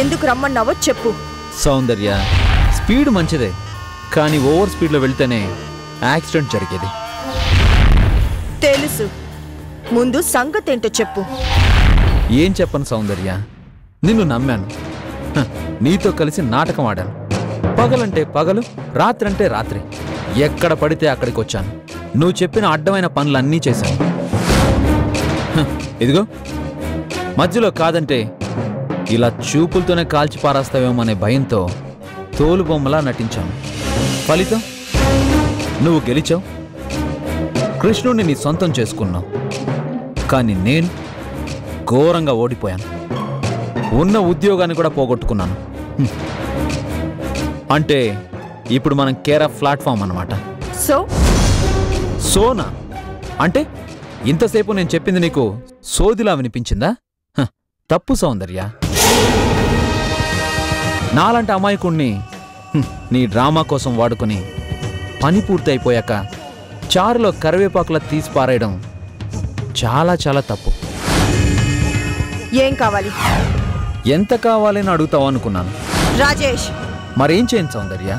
ఎందుకు రమ్మన్నావో చెప్పు. సౌందర్య, స్పీడ్ మంచిదే, కానీ ఓవర్ స్పీడ్లో వెళ్తేనే యాక్సిడెంట్ జరిగేది. తెలుసు, ముందు సంగతేంటో చెప్పు. ఏం చెప్పను సౌందర్య, నిన్ను నమ్మాను, నీతో కలిసి నాటకం ఆడాను. పగలంటే పగలు, రాత్రంటే రాత్రి, ఎక్కడ పడితే అక్కడికి వచ్చాను. నువ్వు చెప్పిన అడ్డమైన పనులన్నీ చేశాను. ఇదిగో మధ్యలో కాదంటే ఇలా చూపులతోనే కాల్చి పారేస్తావేమో అనే భయంతో తోలుబొమ్మలా నటించాను. ఫలితం నువ్వు గెలిచావు, కృష్ణుడిని నీ సొంతం చేసుకున్నావు. కానీ నేను ఘోరంగా ఓడిపోయాను. ఉన్న ఉద్యోగాన్ని కూడా పోగొట్టుకున్నాను. అంటే ఇప్పుడు మనం కేర్ ఆఫ్ ప్లాట్ఫామ్ అన్నమాట. సోనా అంటే ఇంతసేపు నేను చెప్పింది నీకు సోదిలా వినిపించిందా? తప్పు సౌందర్య. నాలాంటి అమాయకుణ్ణి నీ డ్రామా కోసం వాడుకుని పని పూర్తి అయిపోయాక చారులో కరివేపాకులా తీసి పారేయడం చాలా చాలా తప్పు. ఏం కావాలి? ఎంత కావాలని అడుగుతావు అనుకున్నాను. రాజేష్, మరేం చేయను సౌందర్య,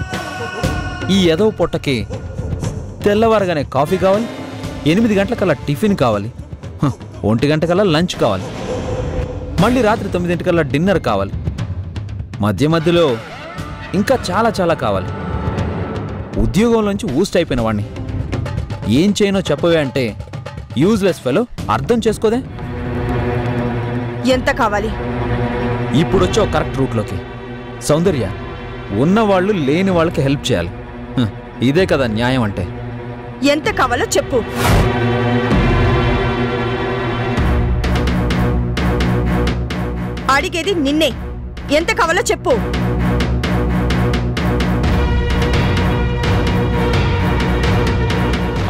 ఈ ఎదవ పొట్టకి తెల్లవారగానే కాఫీ కావాలి, 8 గంటలకల్లా టిఫిన్ కావాలి, 1 గంటకల్లా లంచ్ కావాలి, మళ్ళీ రాత్రి 9 డిన్నర్ కావాలి, మధ్య మధ్యలో ఇంకా చాలా చాలా కావాలి. ఉద్యోగంలోంచి ఊస్ట్ అయిపోయిన వాడిని ఏం చేయనో చెప్పవే అంటే యూజ్లెస్ ఫెలో, అర్థం చేసుకోదే. ఎంత కావాలి? ఇప్పుడొచ్చో కరెక్ట్ రూట్లోకి. సౌందర్య, ఉన్నవాళ్ళు లేని వాళ్ళకి హెల్ప్ చేయాలి. ఇదే కదా న్యాయం అంటే. ఎంత కావాలో చెప్పు. అడిగేది నిన్నే. ఎంత కావాలో చెప్పు.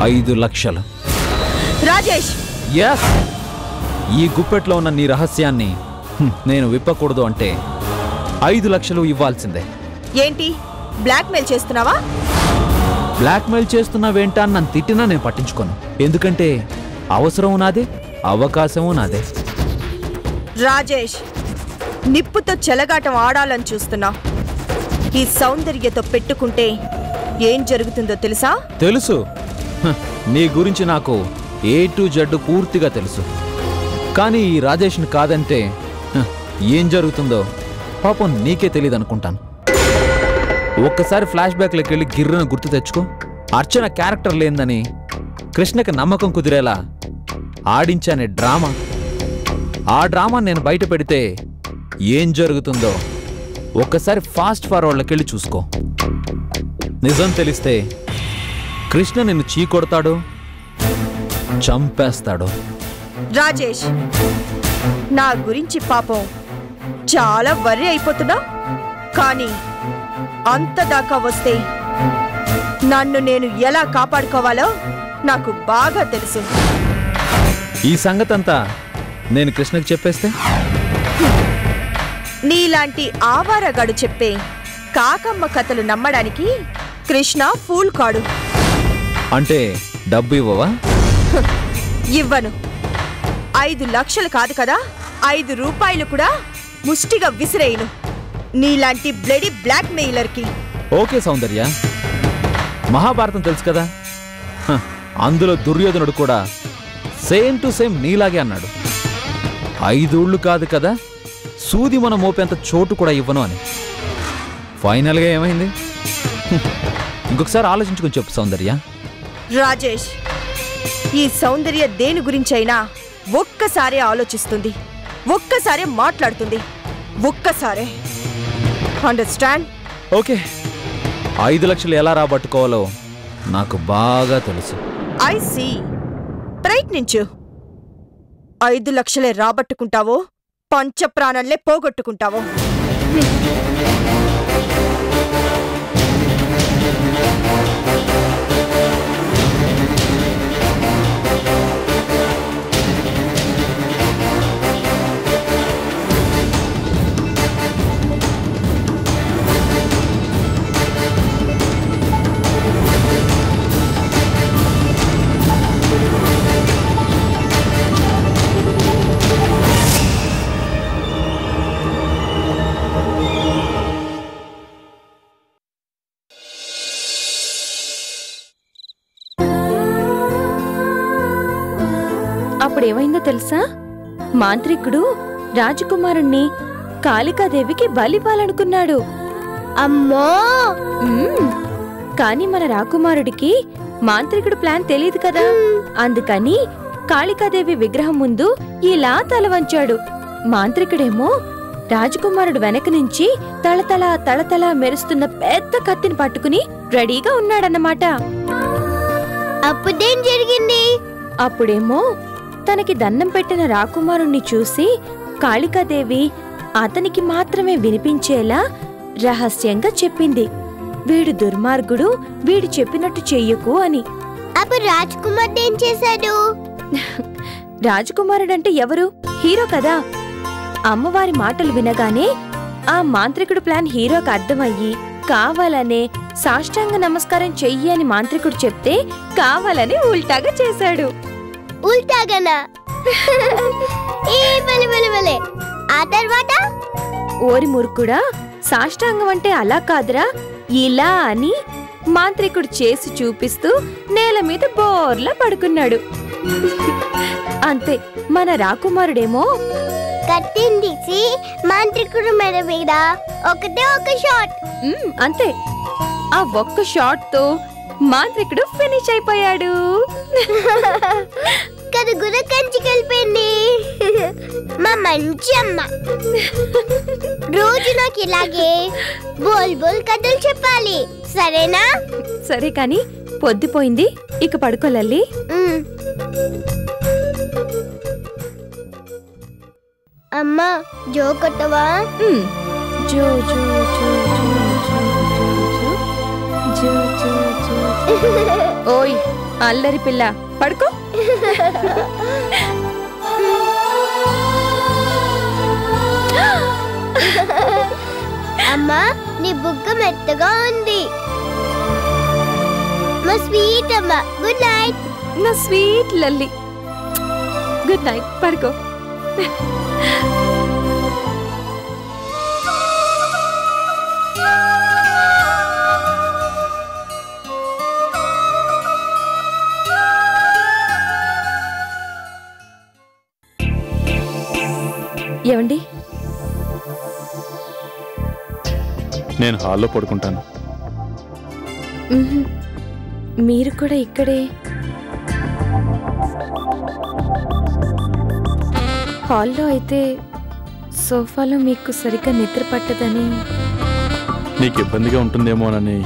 $5 లక్షలు. రాజేష్, ఎస్, ఈ గుప్పెట్లో ఉన్న నీ రహస్యాన్ని నేను విప్పకూడదు అంటే 5 లక్షలు ఇవ్వాల్సిందే. ఏంటి బ్లాక్మెయిల్ చేస్తున్నావా? బ్లాక్మెయిల్ చేస్తున్నావేంటా అని నన్ను తిట్టినా నేను పట్టించుకోను. ఎందుకంటే అవసరం నాదే, అవకాశము నాదే. రాజేష్, నిప్పుతో చెలగాటం ఆడాలని చూస్తున్నా. ఈ సౌందర్యతో పెట్టుకుంటే ఏం జరుగుతుందో తెలుసా? తెలుసు. నీ గురించి నాకు A to Z పూర్తిగా తెలుసు. కానీ ఈ రాజేష్ని కాదంటే ఏం జరుగుతుందో పాపం నీకే తెలియదు అనుకుంటాను. ఒక్కసారి ఫ్లాష్ బ్యాక్లోకి వెళ్ళి గిర్రను గుర్తు తెచ్చుకో. అర్చన క్యారెక్టర్ లేదని కృష్ణకి నమ్మకం కుదిరేలా ఆడించానే డ్రామా. ఆ డ్రామా నేను బయట పెడితే ఏం జరుగుతుందో ఒక్కసారి ఫాస్ట్ ఫార్వర్డ్లోకి వెళ్ళి చూసుకో. నిజం తెలిస్తే కృష్ణ నిన్ను చీకొడతాడు, చంపేస్తాడు. రాజేష్, నా గురించి పాపం చాలా వర్రీ అయిపోతున్నా. కానీ అంతదాకా వస్తే నన్ను నేను ఎలా కాపాడుకోవాలో నాకు బాగా తెలుసు. ఈ సంగతంతా నేను కృష్ణకి చెప్పేస్తే నీలాంటి ఆవారగాడు చెప్పే కాకమ్మ కథలు నమ్మడానికి కృష్ణ ఫూల్ కాడు. అంటే డబ్బు ఇవ్వవా? ఇవ్వను. 5 లక్షలు కాదు కదా, 5 రూపాయలు కూడా ముష్టిగా విసిరేయను నీలాంటి బ్లడీ బ్లాక్ మెయిలర్కి. ఓకే సౌందర్య, మహాభారతం తెలుసు కదా, అందులో దుర్యోధనుడు కూడా సేమ్ టు సేమ్ నీలాగే అన్నాడు. 5 ఊళ్ళు కాదు కదా, సూది మన మోపేంత చోటు కూడా ఇవ్వను అని. ఫైనల్గా ఏమైంది? ఇంకొకసారి ఆలోచించుకుని చెప్పు సౌందర్య. రాజేష్, ఈ సౌందర్య దేని గురించైనా ఒక్కసారి ఆలోచిస్తుంది, ఒక్కసారి మాట్లాడుతుంది, ఒక్కసారే. అండర్స్టాండ్? ఓకే, 5 లక్షలు ఎలా రాబట్టుకోవాలో నాకు బాగా తెలుసు. I see. ప్రయత్నించు. 5 లక్షలే రాబట్టుకుంటావో పంచప్రాణాలే పోగొట్టుకుంటావో. అప్పుడేమైందో తెలుసా? మాంత్రికుడు రాజకుమారుణ్ణి కాళికాదేవికి బలివ్వాలనుకున్నాడు. అమ్మో! కాని మన రాకుమారుడికి మాంత్రికుడు ప్లాన్ తెలియదు కదా. అందుకని కాళికాదేవి విగ్రహం ముందు ఇలా తల వంచాడు. మాంత్రికుడేమో రాజకుమారుడు వెనక నుంచి తళతళ తళతళ మెరుస్తున్న పెద్ద కత్తిని పట్టుకుని రెడీగా ఉన్నాడన్నమాట. అప్పుడేం జరిగింది? అప్పుడేమో తనకి దండం పెట్టిన రాకుమారుణ్ణి చూసి కాళికాదేవి అతనికి మాత్రమే వినిపించేలా రహస్యంగా చెప్పింది, వీడు దుర్మార్గుడు, వీడు చెప్పినట్టు చెయ్యకు అని. అప్పుడు రాజకుమారుడు ఏం చేశాడు? రాజకుమారుడంటే ఎవరు? హీరో కదా. అమ్మవారి మాటలు వినగానే ఆ మాంత్రికుడు ప్లాన్ హీరోకి అర్థమయ్యి కావాలనే సాష్టాంగ నమస్కారం చెయ్యి అని మాంత్రికుడు చెప్తే కావాలని ఉల్టాగా చేశాడు. ఉల్టాగానా? ఆ తర్వాత ఓరి మురుకుడా, సాష్టాంగం అంటే అలా కాదురా, ఇలా అని మాంత్రికుడు చేసి చూపిస్తూ నేల మీద బోర్లా పడుకున్నాడు. అంతే, మన రాకుమారుడేమో కత్తిని తీసి మాంత్రికుడు మెడ మీద ఒకటే ఒక షాట్. అంతే, ఆ ఒక్క షాట్ తో మాంత్రికుడు ఫినిష్ అయిపోయాడు. కథ కూడా కంచికెళ్ళిపోయింది. మా మంచి అమ్మ రోజు నాకు ఇలాగే బోల్ బోల్ కథలు చెప్పాలి, సరేనా? సరే కాని పొద్దుపోయింది, ఇక పడుకోలల్లి. అమ్మా జో కొట్టవా? జో జో జో జో జో జో. ఓయ్ అల్లరి పిల్ల, పడుకో. అమ్మా నీ బుగ్గ మెత్తగా ఉంది. మా స్వీట్ అమ్మ, గుడ్ నైట్. నా స్వీట్ లల్లి, గుడ్ నైట్, పడుకో. ఏమండి, నేను హాల్లో పడుకుంటాను. మీరు కూడా ఇక్కడే? హాల్లో అయితే సోఫాలో మీకు సరిగ్గా నిద్ర పట్టదని. నీకు ఇబ్బందిగా ఉంటుందేమోనని.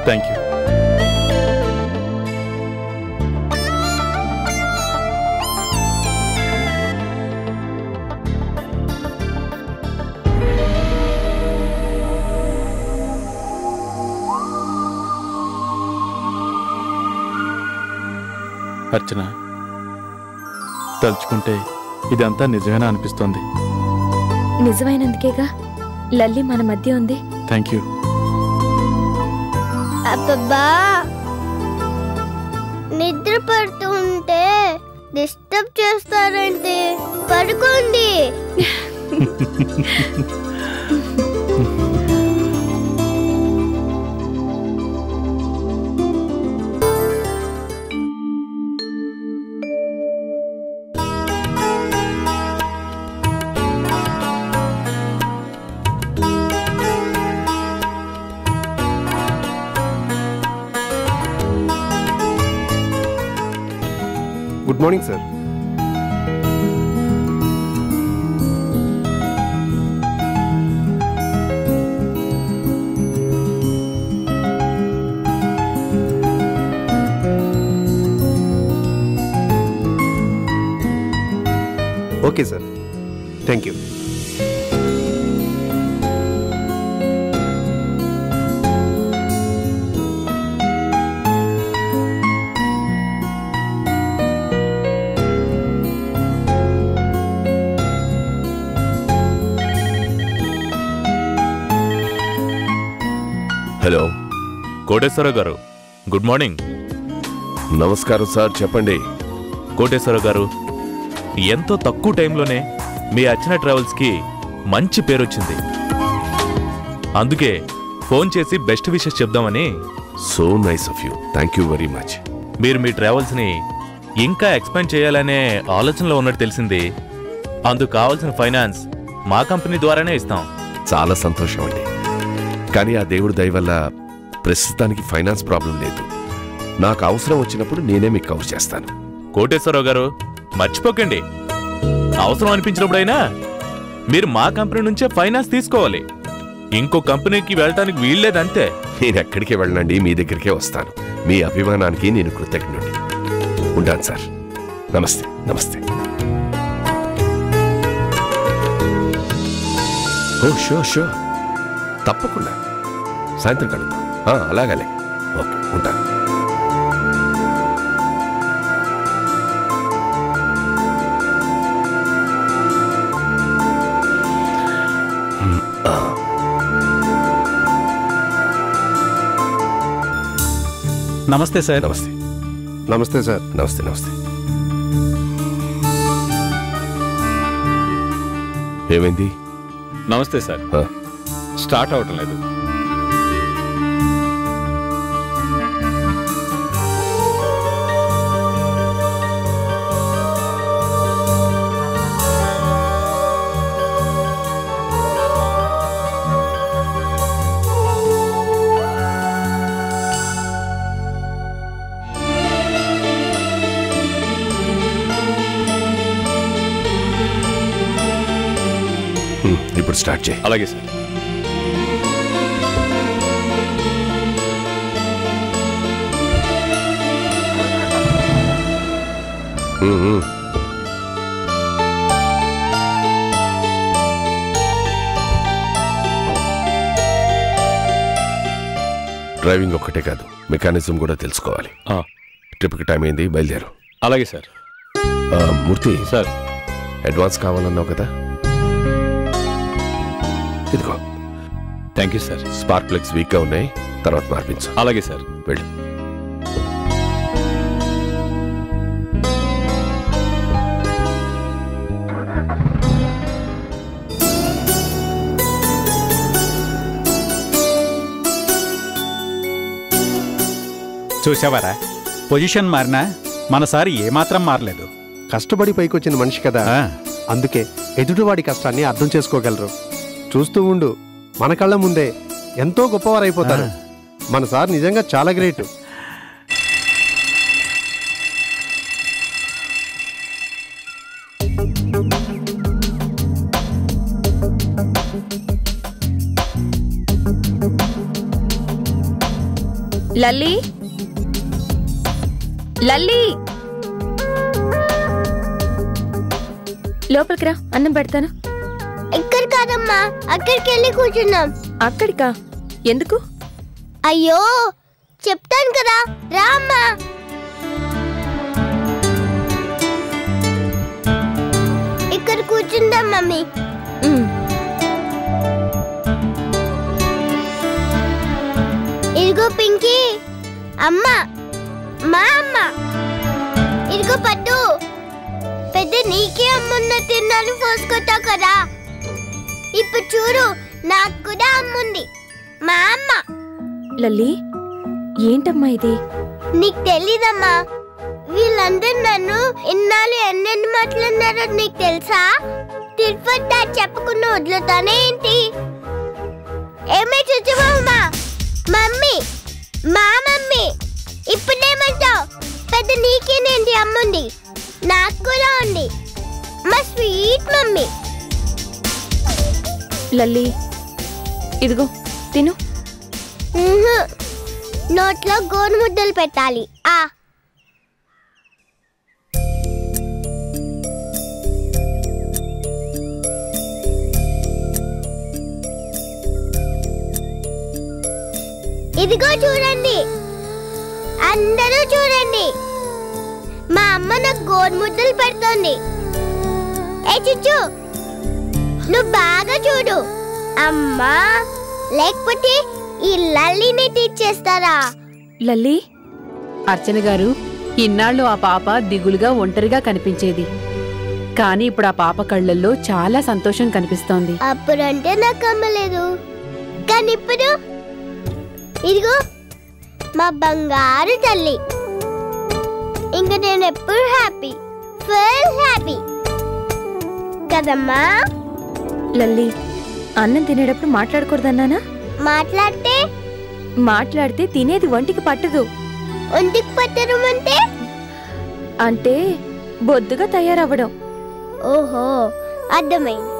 Thank you. అర్చన, తలుచుకుంటే ఇదంతా నిజమేనా అనిపిస్తోంది. నిజమైనందుకేగా లల్లి మన మధ్య ఉంది. Thank you. అబ్బబ్బా, నిద్ర పడుతూ ఉంటే డిస్టర్బ్ చేస్తారంటే పడుకోండి. Good morning sir. Okay sir, thank you. Hello, Koteswara గారు, గుడ్ మార్నింగ్. నమస్కారం సార్, చెప్పండి. కోటేశ్వర గారు, ఎంతో తక్కువ టైంలోనే మీ అర్చన ట్రావెల్స్కి మంచి పేరొచ్చింది. అందుకే ఫోన్ చేసి బెస్ట్ విషెస్ చెప్దామని so nice of you. Thank you very much. మీరు మీ ట్రావెల్స్ని ఇంకా ఎక్స్పాండ్ చేయాలనే ఆలోచనలో ఉన్నట్టు తెలిసింది. అందుకు కావాల్సిన ఫైనాన్స్ మా కంపెనీ ద్వారానే ఇస్తాం. చాలా సంతోషం అండి. కానీ ఆ దేవుడి దయ వల్ల ప్రస్తుతానికి ఫైనాన్స్ ప్రాబ్లం లేదు. నాకు అవసరం వచ్చినప్పుడు నేనే మీకు కవర్ చేస్తాను. కోటేశ్వరరావు గారు మర్చిపోకండి, అవసరం అనిపించినప్పుడైనా మీరు మా కంపెనీ నుంచే ఫైనాన్స్ తీసుకోవాలి. ఇంకో కంపెనీకి వెళ్ళటానికి వీల్లేదంతే. నేను ఎక్కడికి వెళ్ళనండి, మీ దగ్గరికే వస్తాను. మీ అభిమానానికి నేను కృతజ్ఞుడి. ఉంటాను సార్. నమస్తే. నమస్తే. ఓ షూర్ తప్పకుండా సాయంత్రం కలుద్దాం. అలాగలే. ఓకే, ఉంటాను. నమస్తే సార్. నమస్తే. నమస్తే సార్. నమస్తే. నమస్తే. ఏమైంది? నమస్తే సార్. స్టార్ట్ అవటం లేదు. ఇప్పుడు స్టార్ట్ చేయి. అలాగే సార్. డ్రైవింగ్ ఒక్కటే కాదు, మెకానిజం కూడా తెలుసుకోవాలి. ట్రిప్కి టైం అయింది, బయలుదేరు. అలాగే సార్. మూర్తి సార్, అడ్వాన్స్ కావాలన్నావు కదా, ఇదిగో. Thank you sir. Spark plugs వీక్గా ఉన్నాయి, తర్వాత మార్పించు. అలాగే సార్. వెళ్ళు. చూసావారా, పొజిషన్ మారినా మనసారి ఏమాత్రం మారలేదు. కష్టపడి పైకొచ్చిన మనిషి కదా, అందుకే ఎదుటివాడి కష్టాన్ని అర్థం చేసుకోగలరు. చూస్తూ ఉండు, మన కళ్ళ ముందే ఎంతో గొప్పవారైపోతారు. మన సార్ నిజంగా చాలా గ్రేట్. లల్లి, లల్లి, లోపలికి రా, అన్నం పెడతాను. ఇక్కడ కాదమ్మా, అక్కడికి వెళ్ళి కూర్చున్నాం. అక్కడికా? ఎందుకు? అయ్యో చెప్తాను కదా, రా అమ్మా. ఇక్కడ కూర్చుందాం మమ్మీ. ఇదిగో పింకీ అమ్మ, మా అమ్మ. ఇదిగో పట్టు, పెద్ద నీకే అమ్మున్న తిన్నాను పోసుకొట్టావు కదా. ఇప్పుడు చూడు, నాకు కూడా అమ్ముంది, మా అమ్మ. లల్లి, ఏంటమ్మా ఇది? నీకు తెలీదమ్మా, వీళ్ళందరూ నన్ను ఇన్నాళ్ళు ఎన్నెన్ని మాట్లాడినారో నీకు తెలుసా? తిరుపతి చెప్పకుండా వదులుతానే ఏంటి? ఏమే చూచుమా, మమ్మీ, మా మమ్మీ. ఇప్పుడేమంటావు? పెద్ద నీకేనేంటి అమ్ముంది, నాకు కూడా ఉంది, మా స్వీట్ మమ్మీ. లల్లి, ఇదిగో తిను. నోట్లో గోను ముద్దలు పెట్టాలి. ఇదిగో చూడండి, అందరూ చూడండి, మా అమ్మ నాకు గోను ముద్దలు పెడుతోంది. ఏ చిచ్చు, నువ్వు బాగా చూడు. అమ్మా, లేకపోతే ఈ లల్లిని తీర్చేస్తారా? లల్లి, అర్చన గారు, ఇన్నాళ్ళు ఆ పాప దిగులుగా ఒంటరిగా కనిపించేది, కానీ ఇప్పుడు ఆ పాప కళ్ళల్లో చాలా సంతోషం కనిపిస్తోంది. అప్పుడంటే నాకు అమ్మలేదు, కానీ ఇప్పుడు ఇదిగో మా బంగారు తల్లి. ఇంక నేను ఎప్పుడు హ్యాపీ, ఫుల్ హ్యాపీ కదమ్మా. లల్లి, అన్నం తినేటప్పుడు మాట్లాడకూడదన్నానా? మాట్లాడితే తినేది ఒంటికి పట్టదు. ఒంటికి పట్టడం అంటే బొద్దుగా తయారవ్వడం. ఓహో, అర్థమైంది.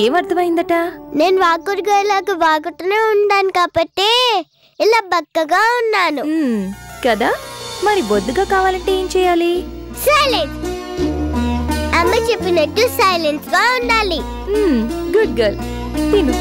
ఏమర్థమైందట? నేను వాకుడుగాలాగా వాగుతూనే ఉన్నాను కాబట్టి ఇలా బక్కగా ఉన్నాను కదా. మరి బొద్దుగా కావాలంటే ఏం చేయాలి? సైలెంట్. అమ్మ చెప్పినట్టు సైలెన్స్ గా ఉండాలి. Good girl. తిను.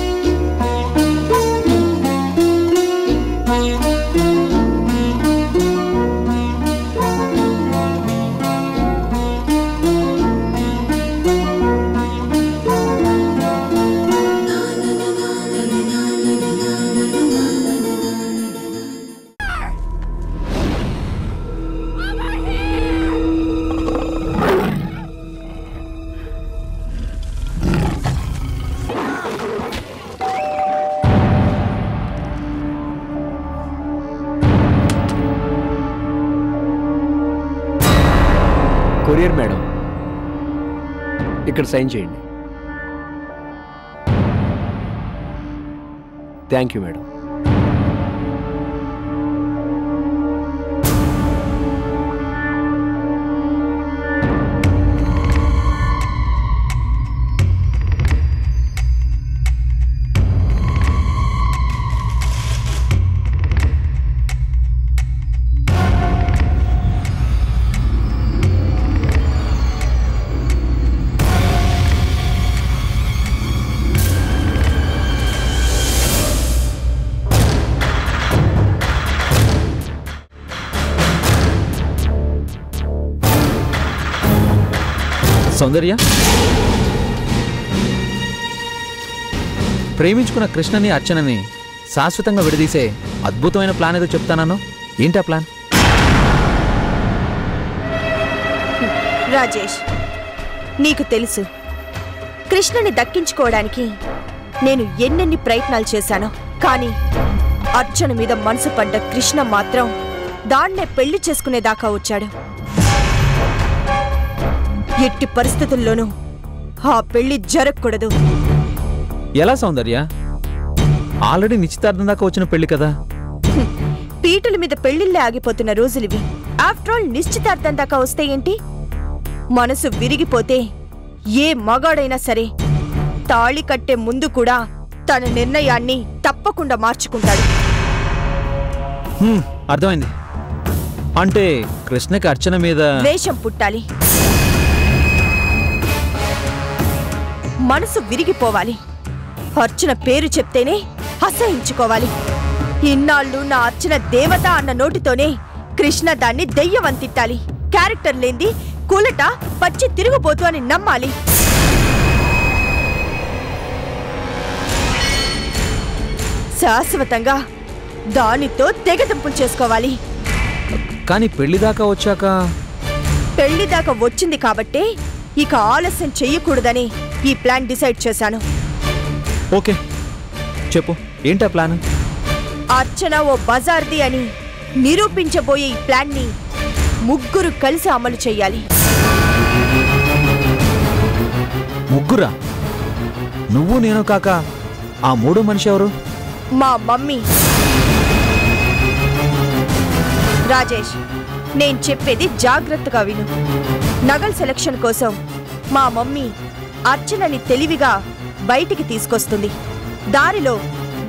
కొరియర్ మేడం, ఇక్కడ సైన్ చేయండి. Thank you madam. సౌందర్య, ప్రేమించుకున్న కృష్ణని అర్చనని శాశ్వతంగా విడదీసే అద్భుతమైన ప్లాన్ ఏదో చెప్తాను. ఏంటా ప్లాన్? రాజేష్, నీకు తెలుసు కృష్ణని దక్కించుకోవడానికి నేను ఎన్నెన్ని ప్రయత్నాలు చేశానో, కానీ అర్చన మీద మనసు పడ్డ కృష్ణ మాత్రం దాన్నే పెళ్లి చేసుకునేదాకా వచ్చాడు. ఎట్టి పరిస్థితుల్లోనూ ఆ పెళ్లి జరగకూడదు. ఎలా సౌందర్య? ఆల్రెడీ నిశ్చితార్థం దాకా వచ్చిన పెళ్లి కదా. పీటల మీద పెళ్లిళ్ళే ఆగిపోతున్న రోజులివి. ఆఫ్టర్ ఆల్ నిశ్చితార్థం దాకా వస్తే ఏంటి? మనసు విరిగిపోతే ఏ మగాడైనా సరే తాళి కట్టే ముందు కూడా తన నిర్ణయాన్ని తప్పకుండా మార్చుకుంటాడు. అర్థమైంది. అంటే కృష్ణకి అర్చన మీద ద్వేషం పుట్టాలి, మనసు విరిగిపోవాలి. అర్చన పేరు చెప్తేనే అసహించుకోవాలి. ఇన్నాళ్ళు నా అర్చన దేవత అన్న నోటితోనే కృష్ణ దాన్ని దెయ్యవంతిట్టాలి. క్యారెక్టర్ లేంది కులట పచ్చి తిరుగుబోతు అని నమ్మాలి. శాశ్వతంగా దానితో తెగతింపులు చేసుకోవాలి. కానీ పెళ్లిదాకా వచ్చాక? పెళ్లిదాకా వచ్చింది కాబట్టే ఇక ఆలస్యం చెయ్యకూడదని ఈ ప్లాన్ డిసైడ్ చేశాను. ఓకే, చెప్పు, ఏంటా ప్లాన్? అర్చన ఓ బజార్ది అని నిరూపించబోయే ఈ ప్లాన్ ని ముగ్గురు కలిసి అమలు చెయ్యాలి. ముగ్గురా? నువ్వు నేను కాక ఆ మూడో మనిషి ఎవరు? మా మమ్మీ. రాజేష్, నేను చెప్పేది జాగ్రత్తగా విను. నగల సెలక్షన్ కోసం మా మమ్మీ అర్చనని తెలివిగా బయటికి తీసుకొస్తుంది. దారిలో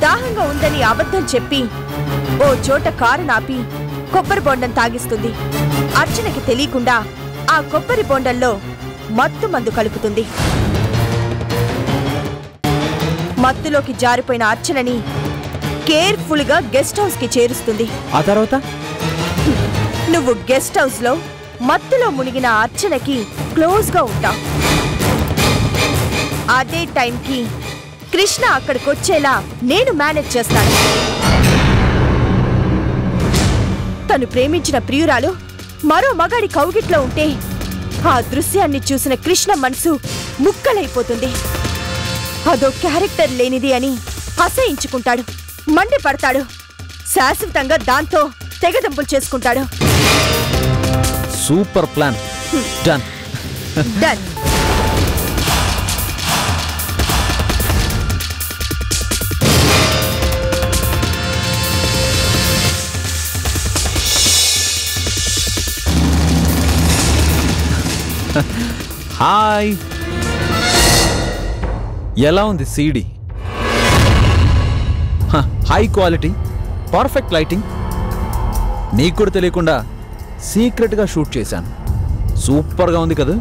దాహంగా ఉందని అబద్ధం చెప్పి ఓ చోట కారు నాపి కొబ్బరి బొండం తాగిస్తుంది. అర్చనకి తెలియకుండా ఆ కొబ్బరి బొండంలో మత్తు మందు కలుపుతుంది. మత్తులోకి జారిపోయిన అర్చనని కేర్ఫుల్ గా గెస్ట్ హౌస్ కి చేరుస్తుంది. ఆ తర్వాత నువ్వు గెస్ట్ హౌస్ లో మత్తులో మునిగిన అర్చనకి క్లోజ్ గా ఉంటావు. అదే టైంకి కృష్ణ అక్కడికొచ్చేలా నేను మేనేజ్ చేస్తాను. తను ప్రేమించిన ప్రియురాలు మరో మగాడి కౌగిట్లో ఉంటే ఆ దృశ్యాన్ని చూసిన కృష్ణ మనసు ముక్కలైపోతుంది. అదో క్యారెక్టర్ లేనిది అని అసహించుకుంటాడు, మండిపడతాడు. శాశ్వతంగా దాంతో తెగదెంపులు చేసుకుంటాడు. Super plan. Done. Done. Hi, ఎలా ఉంది CD? High quality, perfect lighting. నీకు కూడా తెలియకుండా సీక్రెట్గా షూట్ చేశాను. సూపర్గా ఉంది కదా?